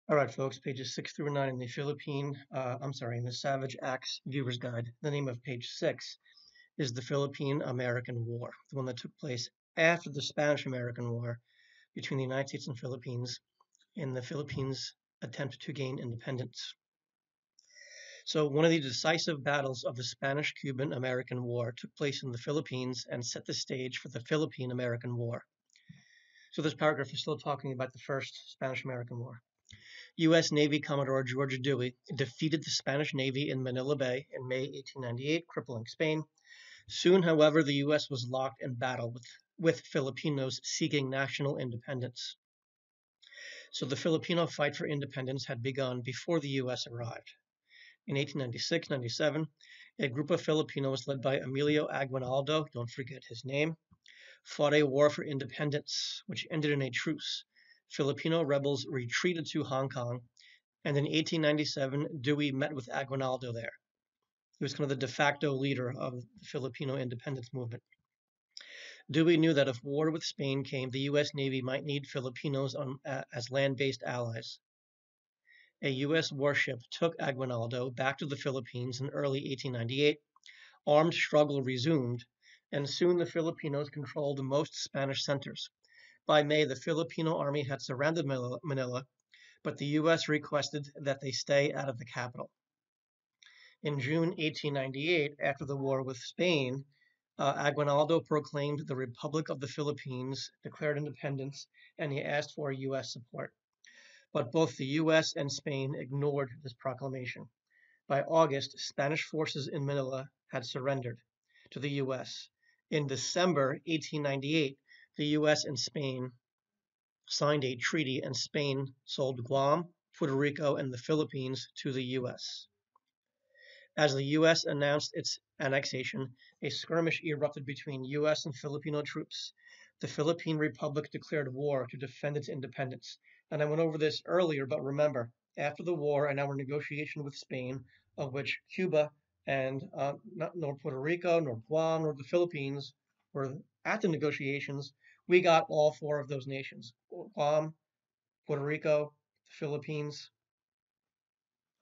All right, folks, pages 6 through 9 in the in the Savage Acts Viewer's Guide. The name of page 6 is the Philippine-American War, the one that took place after the Spanish-American War between the United States and Philippines in the Philippines' attempt to gain independence. So one of the decisive battles of the Spanish-Cuban-American War took place in the Philippines and set the stage for the Philippine-American War. So this paragraph is still talking about the first Spanish-American War. U.S. Navy Commodore George Dewey defeated the Spanish Navy in Manila Bay in May 1898, crippling Spain. Soon, however, the U.S. was locked in battle with Filipinos seeking national independence. So the Filipino fight for independence had begun before the U.S. arrived. In 1896-97, a group of Filipinos led by Emilio Aguinaldo, don't forget his name, fought a war for independence, which ended in a truce. Filipino rebels retreated to Hong Kong, and in 1897, Dewey met with Aguinaldo there. He was kind of the de facto leader of the Filipino independence movement. Dewey knew that if war with Spain came, the U.S. Navy might need Filipinos as land-based allies. A U.S. warship took Aguinaldo back to the Philippines in early 1898. Armed struggle resumed, and soon the Filipinos controlled most Spanish centers. By May, the Filipino army had surrounded Manila, but the U.S. requested that they stay out of the capital. In June 1898, after the war with Spain, Aguinaldo proclaimed the Republic of the Philippines, declared independence, and he asked for U.S. support. But both the U.S. and Spain ignored this proclamation. By August, Spanish forces in Manila had surrendered to the U.S. In December 1898, the U.S. and Spain signed a treaty, and Spain sold Guam, Puerto Rico, and the Philippines to the U.S. As the U.S. announced its annexation, a skirmish erupted between U.S. and Filipino troops. The Philippine Republic declared war to defend its independence. And I went over this earlier, but remember, after the war and our negotiation with Spain, of which Cuba and nor Puerto Rico, nor Guam, nor the Philippines were at the negotiations, we got all four of those nations: Guam, Puerto Rico, the Philippines,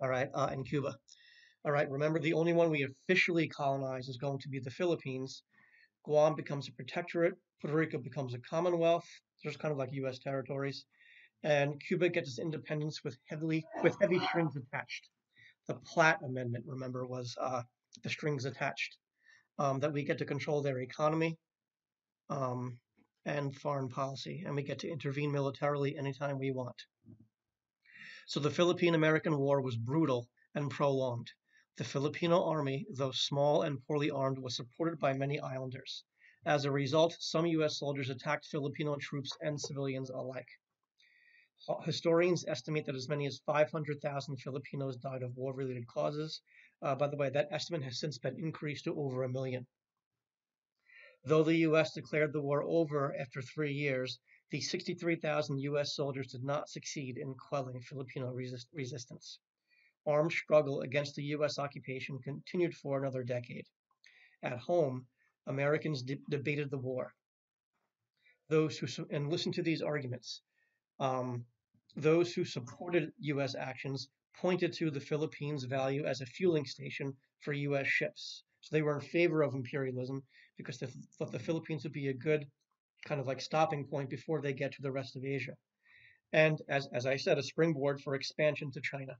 all right, and Cuba. All right, remember, the only one we officially colonize is going to be the Philippines. Guam becomes a protectorate. Puerto Rico becomes a commonwealth. There's kind of like U.S. territories. And Cuba gets its independence with heavy strings attached. The Platt Amendment, remember, was the strings attached, that we get to control their economy um, and foreign policy, and we get to intervene militarily anytime we want. So the Philippine-American War was brutal and prolonged. The Filipino army, though small and poorly armed, was supported by many islanders. As a result, some U.S. soldiers attacked Filipino troops and civilians alike. Historians estimate that as many as 500,000 Filipinos died of war-related causes. By the way, that estimate has since been increased to over 1 million. Though the U.S. declared the war over after 3 years, the 63,000 U.S. soldiers did not succeed in quelling Filipino resistance. Armed struggle against the U.S. occupation continued for another decade. At home, Americans debated the war. And listen to these arguments. Those who supported U.S. actions pointed to the Philippines' value as a fueling station for U.S. ships. So they were in favor of imperialism because they thought the Philippines would be a good kind of like stopping point before they get to the rest of Asia. And as I said, a springboard for expansion to China.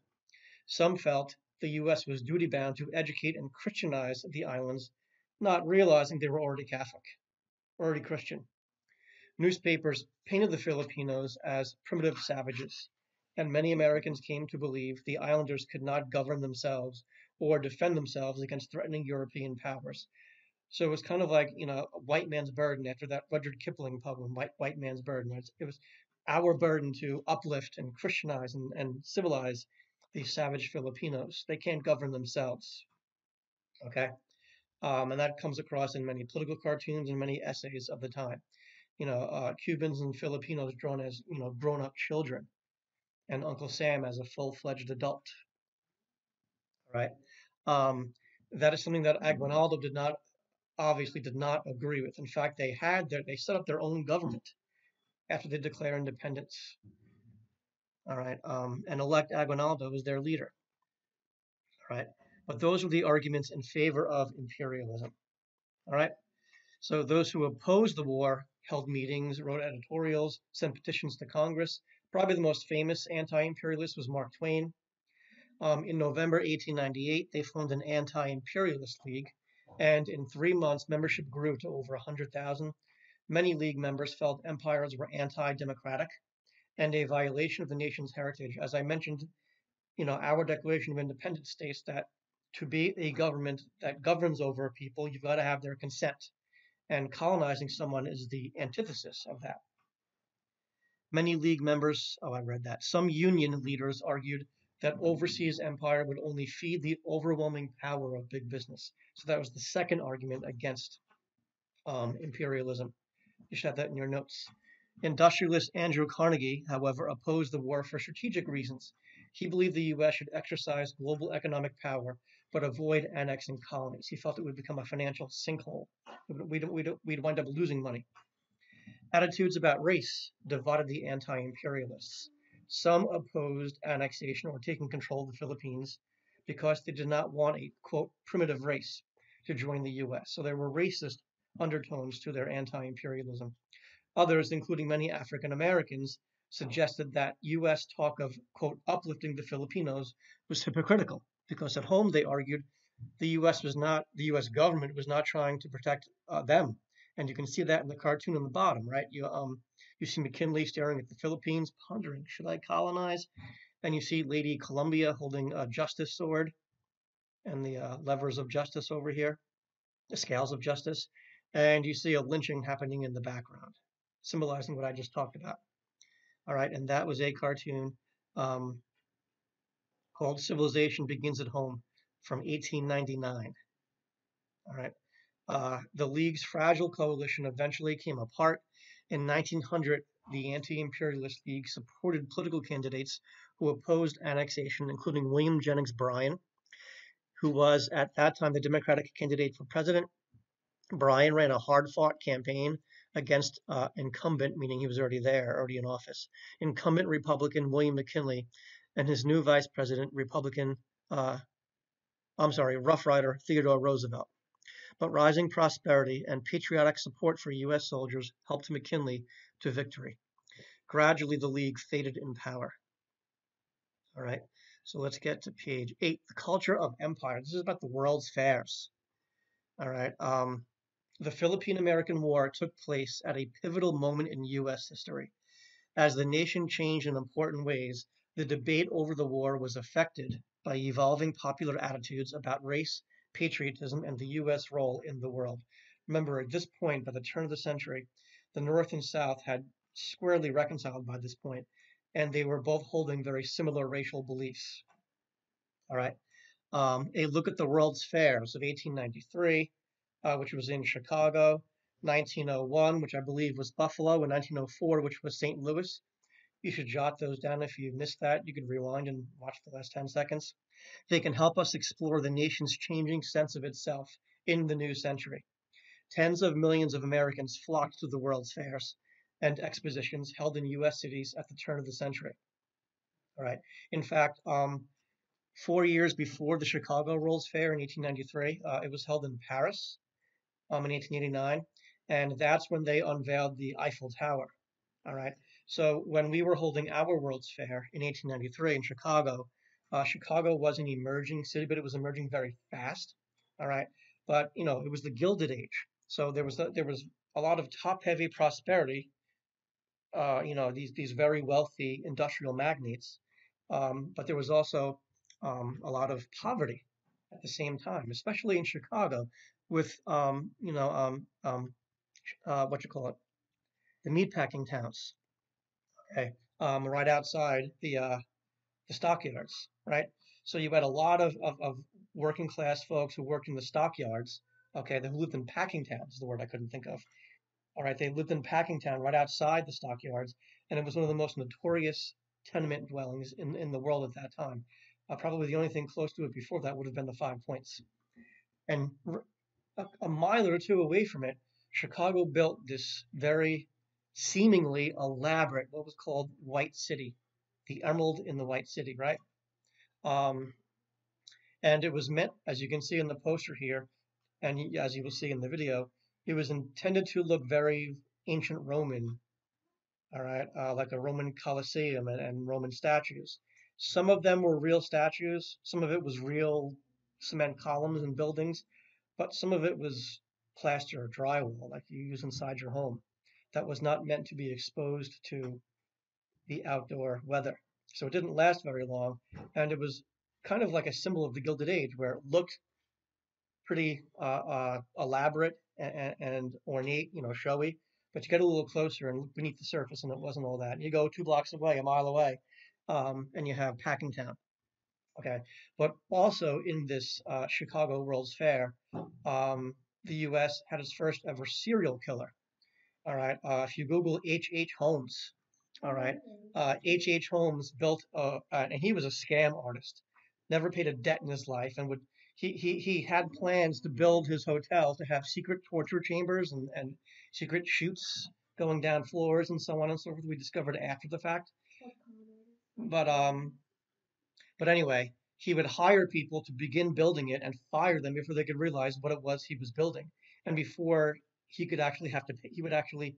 Some felt the U.S. was duty-bound to educate and Christianize the islands, not realizing they were already Catholic, already Christian. Newspapers painted the Filipinos as primitive savages, and many Americans came to believe the islanders could not govern themselves or defend themselves against threatening European powers. So it was kind of like, a white man's burden after that Rudyard Kipling poem, White Man's Burden. It was our burden to uplift and Christianize and civilize these savage Filipinos. They can't govern themselves, okay? And that comes across in many political cartoons and many essays of the time. Cubans and Filipinos drawn as, grown-up children, and Uncle Sam as a full-fledged adult, right? That is something that Aguinaldo obviously did not agree with. In fact, they set up their own government after they declared independence. all right, and elect Aguinaldo as their leader, all right. But those were the arguments in favor of imperialism, all right. So those who opposed the war held meetings, wrote editorials, sent petitions to Congress. Probably the most famous anti-imperialist was Mark Twain. In November 1898, they formed an anti-imperialist league, and in 3 months, membership grew to over 100,000. Many league members felt empires were anti-democratic and a violation of the nation's heritage. As I mentioned, our Declaration of Independence states that to be a government that governs over people, you've got to have their consent, and colonizing someone is the antithesis of that. Many league members, oh, I read that. Some union leaders argued that overseas empire would only feed the overwhelming power of big business. So that was the second argument against imperialism. You should have that in your notes. Industrialist Andrew Carnegie, however, opposed the war for strategic reasons. He believed the U.S. should exercise global economic power, but avoid annexing colonies. He felt it would become a financial sinkhole. We'd wind up losing money. Attitudes about race divided the anti-imperialists. Some opposed annexation or taking control of the Philippines because they did not want a, quote, primitive race to join the U.S. So there were racist undertones to their anti-imperialism. Others, including many African Americans, suggested that U.S. talk of, quote, uplifting the Filipinos was hypocritical because at home, they argued, the U.S. government was not trying to protect them. And you can see that in the cartoon on the bottom, right? You see McKinley staring at the Philippines, pondering, should I colonize? And you see Lady Columbia holding a justice sword and the levers of justice over here, the scales of justice. And you see a lynching happening in the background, symbolizing what I just talked about. All right, and that was a cartoon um, called Civilization Begins at Home from 1899. All right. The League's fragile coalition eventually came apart. In 1900, the Anti-Imperialist League supported political candidates who opposed annexation, including William Jennings Bryan, who was at that time the Democratic candidate for president. Bryan ran a hard-fought campaign against incumbent, meaning he was already there, already in office, incumbent Republican William McKinley, and his new vice president, Rough Rider Theodore Roosevelt. But rising prosperity and patriotic support for U.S. soldiers helped McKinley to victory. Gradually, the League faded in power. All right, so let's get to page 8, the culture of empire. This is about the World's Fairs. All right, the Philippine-American War took place at a pivotal moment in U.S. history. As the nation changed in important ways, the debate over the war was affected by evolving popular attitudes about race, patriotism, and the U.S. role in the world. Remember, at this point, by the turn of the century, the North and South had squarely reconciled by this point, and they were both holding very similar racial beliefs. All right. A look at the World's Fairs of 1893, which was in Chicago, 1901, which I believe was Buffalo, and 1904, which was St. Louis. You should jot those down if you missed that. You could rewind and watch the last 10 seconds. They can help us explore the nation's changing sense of itself in the new century. Tens of millions of Americans flocked to the World's Fairs and expositions held in U.S. cities at the turn of the century. All right. In fact, 4 years before the Chicago World's Fair in 1893, it was held in Paris in 1889, and that's when they unveiled the Eiffel Tower. All right. So when we were holding our World's Fair in 1893 in Chicago, Chicago was an emerging city, but it was emerging very fast. All right. But it was the Gilded Age, so there was a lot of top-heavy prosperity. These very wealthy industrial magnates, but there was also a lot of poverty at the same time, especially in Chicago, with what you call it, the meatpacking towns. Okay, right outside the stockyards, right? So you had a lot of working class folks who worked in the stockyards. Okay, who lived in packing towns is the word I couldn't think of. All right, they lived in Packingtown right outside the stockyards, and it was one of the most notorious tenement dwellings in the world at that time. Probably the only thing close to it before that would have been the 5 Points. And a mile or two away from it, Chicago built this very seemingly elaborate, what was called White City. the emerald in the white city, right? Um, and it was meant, as you can see in the poster here, and as you will see in the video, it was intended to look very ancient Roman, all right, like a Roman Colosseum and Roman statues. Some of them were real statues, some of it was real cement columns and buildings, but some of it was plaster or drywall like you use inside your home that was not meant to be exposed to the outdoor weather. So it didn't last very long, and it was kind of like a symbol of the Gilded Age where it looked pretty elaborate and ornate, showy. But you get a little closer and look beneath the surface, and it wasn't all that. You go 2 blocks away, a mile away, and you have Packingtown. Okay, but also in this Chicago World's Fair, um, the U.S. had its first ever serial killer. All right, if you Google H. Holmes, all right, H. Holmes built, and he was a scam artist, never paid a debt in his life, and he had plans to build his hotel to have secret torture chambers and secret chutes going down floors and so on and so forth. We discovered after the fact, but anyway, he would hire people to begin building it and fire them before they could realize what it was he was building, and before he could actually have to pay, he would actually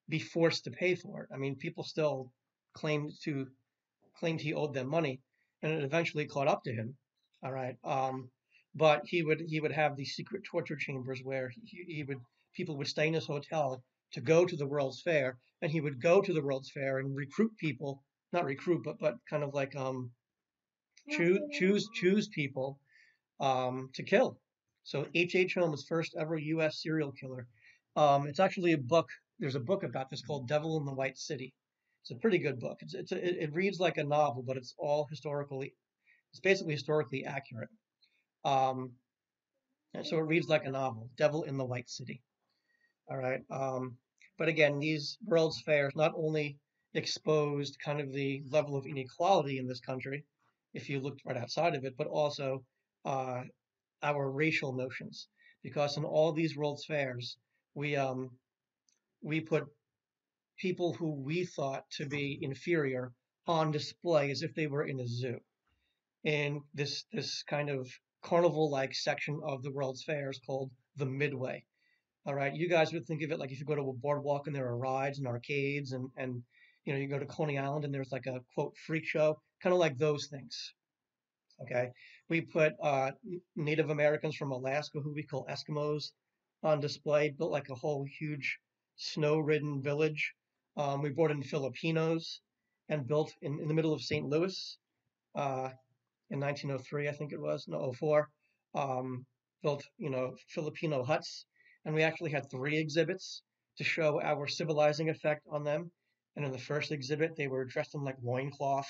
be forced to pay for it. I mean, people still claimed to claimed he owed them money, and it eventually caught up to him. All right, but he would have these secret torture chambers where he would people would stay in his hotel to go to the World's Fair, and he would go to the World's Fair and recruit people, not recruit, but kind of like choose people to kill. So H. Holmes, first ever U.S. serial killer. It's actually a book. There's a book about this called Devil in the White City. It's a pretty good book. It reads like a novel, but it's all historically. It's basically historically accurate. Um, and so it reads like a novel. Devil in the White City. All right. But again, these World's Fairs not only exposed kind of the level of inequality in this country, if you looked right outside of it, but also uh, our racial notions, because in all these World's Fairs, we we put people who we thought to be inferior on display as if they were in a zoo. In this kind of carnival-like section of the World's Fairs called the Midway. All right, you guys would think of it like if you go to a boardwalk and there are rides and arcades and you go to Coney Island and there's like a quote freak show, kind of like those things. Okay, we put Native Americans from Alaska, who we call Eskimos, on display, built like a whole huge snow-ridden village. We brought in Filipinos and built in the middle of St. Louis uh, in 1903, I think it was, no, '04. Built, Filipino huts, and we actually had 3 exhibits to show our civilizing effect on them. And in the first exhibit, they were dressed in like loincloth.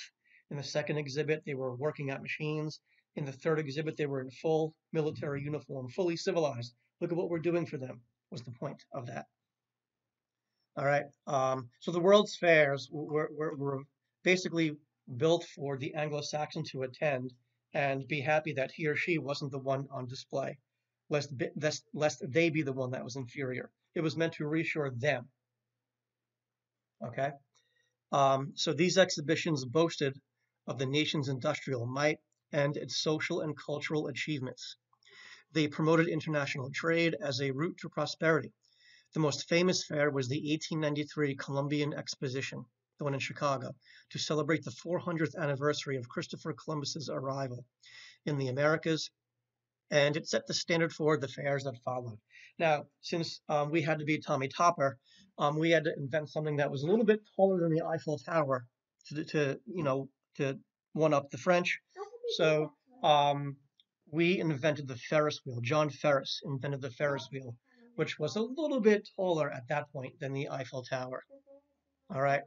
In the second exhibit, they were working at machines. In the third exhibit, they were in full military uniform, fully civilized. Look at what we're doing for them, was the point of that. All right. So the World's Fairs were basically built for the Anglo-Saxon to attend and be happy that he or she wasn't the one on display, lest they be the one that was inferior. It was meant to reassure them. Okay. So these exhibitions boasted of the nation's industrial might and its social and cultural achievements. They promoted international trade as a route to prosperity. The most famous fair was the 1893 Columbian Exposition, the one in Chicago, to celebrate the 400th anniversary of Christopher Columbus's arrival in the Americas, and it set the standard for the fairs that followed. Now, since we had to be Tommy Topper, we had to invent something that was a little bit taller than the Eiffel Tower to one up the French. So we invented the Ferris wheel. John Ferris invented the Ferris wheel, which was a little bit taller at that point than the Eiffel Tower. All right.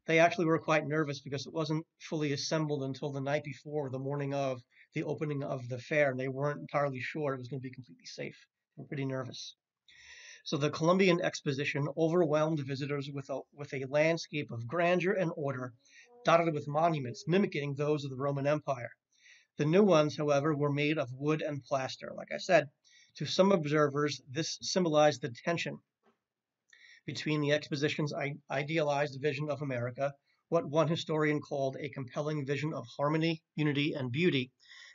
They actually were quite nervous because it wasn't fully assembled until the night before, the morning of the opening of the fair, and they weren't entirely sure it was going to be completely safe. They were pretty nervous. So the Columbian Exposition overwhelmed visitors with a landscape of grandeur and order, dotted with monuments mimicking those of the Roman Empire. The new ones, however, were made of wood and plaster. Like I said, to some observers, this symbolized the tension between the exposition's idealized vision of America, what one historian called a compelling vision of harmony, unity, and beauty,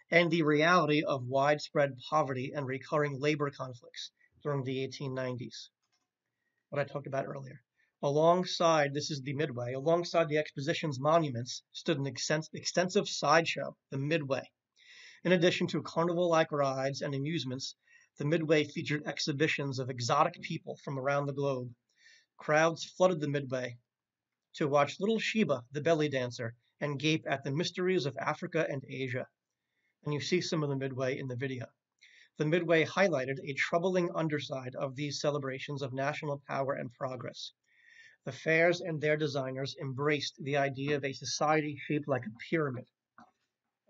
and the reality of widespread poverty and recurring labor conflicts during the 1890s, what I talked about earlier. Alongside, this is the Midway, alongside the exposition's monuments stood an extensive sideshow, the Midway. In addition to carnival-like rides and amusements, the Midway featured exhibitions of exotic people from around the globe. Crowds flooded the Midway to watch little Sheba, the belly dancer, and gape at the mysteries of Africa and Asia. And you see some of the Midway in the video. The Midway highlighted a troubling underside of these celebrations of national power and progress. The fairs and their designers embraced the idea of a society shaped like a pyramid,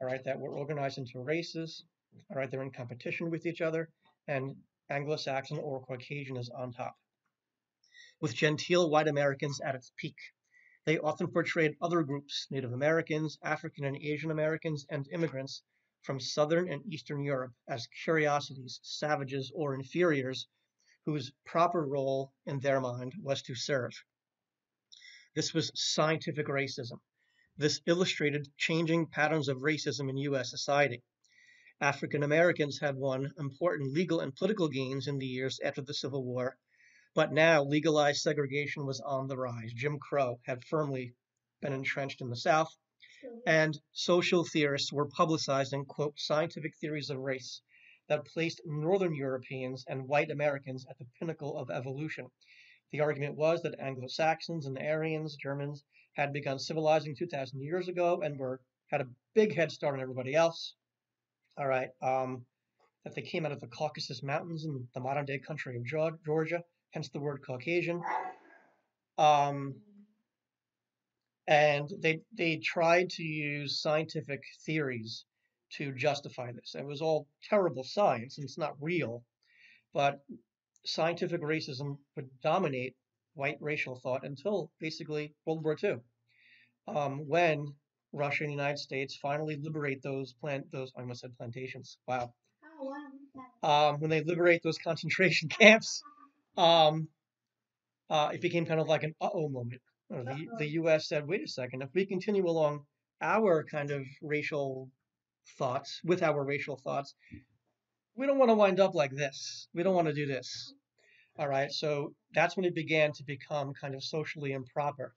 all right, that were organized into races, all right, they're in competition with each other, and Anglo-Saxon or Caucasian is on top, with genteel white Americans at its peak. They often portrayed other groups, Native Americans, African and Asian Americans, and immigrants from Southern and Eastern Europe as curiosities, savages, or inferiors whose proper role in their mind was to serve. This was scientific racism. This illustrated changing patterns of racism in U.S. society. African Americans had won important legal and political gains in the years after the Civil War, but now legalized segregation was on the rise. Jim Crow had firmly been entrenched in the South, and social theorists were publicizing, quote, scientific theories of race that placed Northern Europeans and white Americans at the pinnacle of evolution. The argument was that Anglo-Saxons and Aryans, Germans, had begun civilizing 2,000 years ago and had a big head start on everybody else. All right, that they came out of the Caucasus Mountains in the modern-day country of Georgia, hence the word Caucasian. And they tried to use scientific theories to justify this. It was all terrible science, and it's not real, but scientific racism would dominate white racial thought until basically World War II, when Russia and the United States finally liberate those I almost said plantations. Wow. When they liberate those concentration camps, it became kind of like an uh-oh moment. The U.S. said, wait a second, if we continue along our kind of racial thoughts, with our racial thoughts, we don't want to wind up like this. We don't want to do this. All right, so that's when it began to become kind of socially improper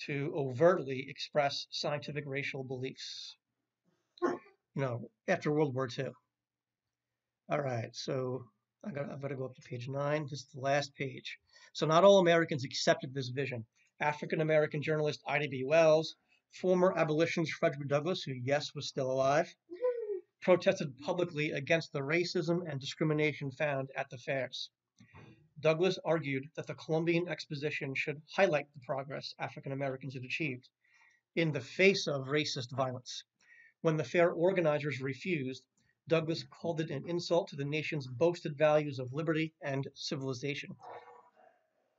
to overtly express scientific racial beliefs, after World War II. All right, so I've got to go up to page 9. This is the last page. So not all Americans accepted this vision. African-American journalist Ida B. Wells, former abolitionist Frederick Douglass, who, yes, was still alive, protested publicly against the racism and discrimination found at the fairs. Douglass argued that the Columbian Exposition should highlight the progress African Americans had achieved in the face of racist violence. When the fair organizers refused, Douglass called it an insult to the nation's boasted values of liberty and civilization.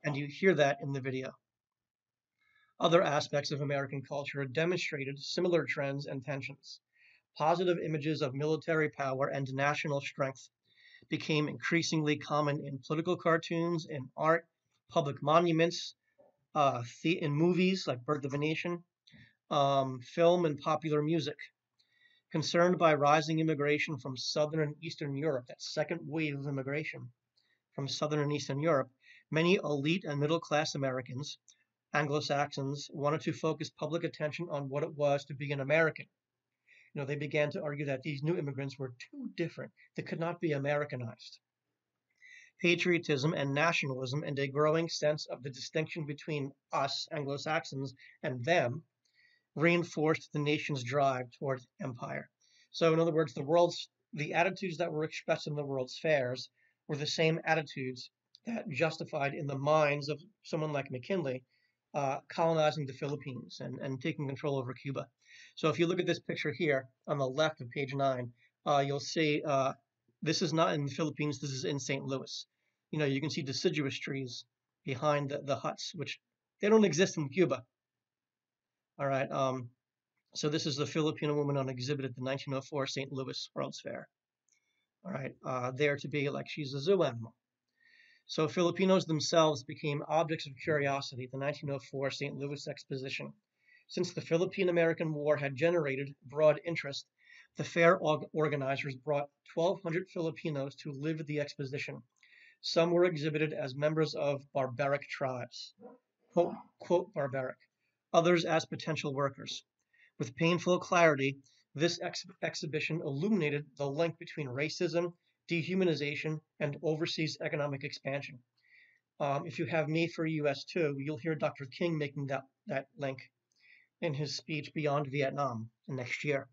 And you hear that in the video. Other aspects of American culture demonstrated similar trends and tensions. Positive images of military power and national strength became increasingly common in political cartoons, in art, public monuments, in movies like Birth of a Nation, film and popular music. Concerned by rising immigration from Southern and Eastern Europe, that second wave of immigration from Southern and Eastern Europe, many elite and middle-class Americans, Anglo-Saxons, wanted to focus public attention on what it was to be an American. They began to argue that these new immigrants were too different. They could not be Americanized. Patriotism and nationalism and a growing sense of the distinction between us, Anglo-Saxons, and them reinforced the nation's drive toward empire. So in other words, the attitudes that were expressed in the World's Fairs were the same attitudes that justified in the minds of someone like McKinley colonizing the Philippines and taking control over Cuba. So if you look at this picture here on the left of page 9, you'll see this is not in the Philippines, this is in St. Louis. You can see deciduous trees behind the huts, which they don't exist in Cuba. All right, so this is the Filipino woman on exhibit at the 1904 St. Louis World's Fair. All right, there to be like she's a zoo animal. So Filipinos themselves became objects of curiosity at the 1904 St. Louis Exposition. Since the Philippine-American War had generated broad interest, the fair organizers brought 1,200 Filipinos to live at the exposition. Some were exhibited as members of barbaric tribes, quote, barbaric, others as potential workers. With painful clarity, this exhibition illuminated the link between racism, dehumanization, and overseas economic expansion. If you have me for US 2, you'll hear Dr. King making that link in his speech Beyond Vietnam next year.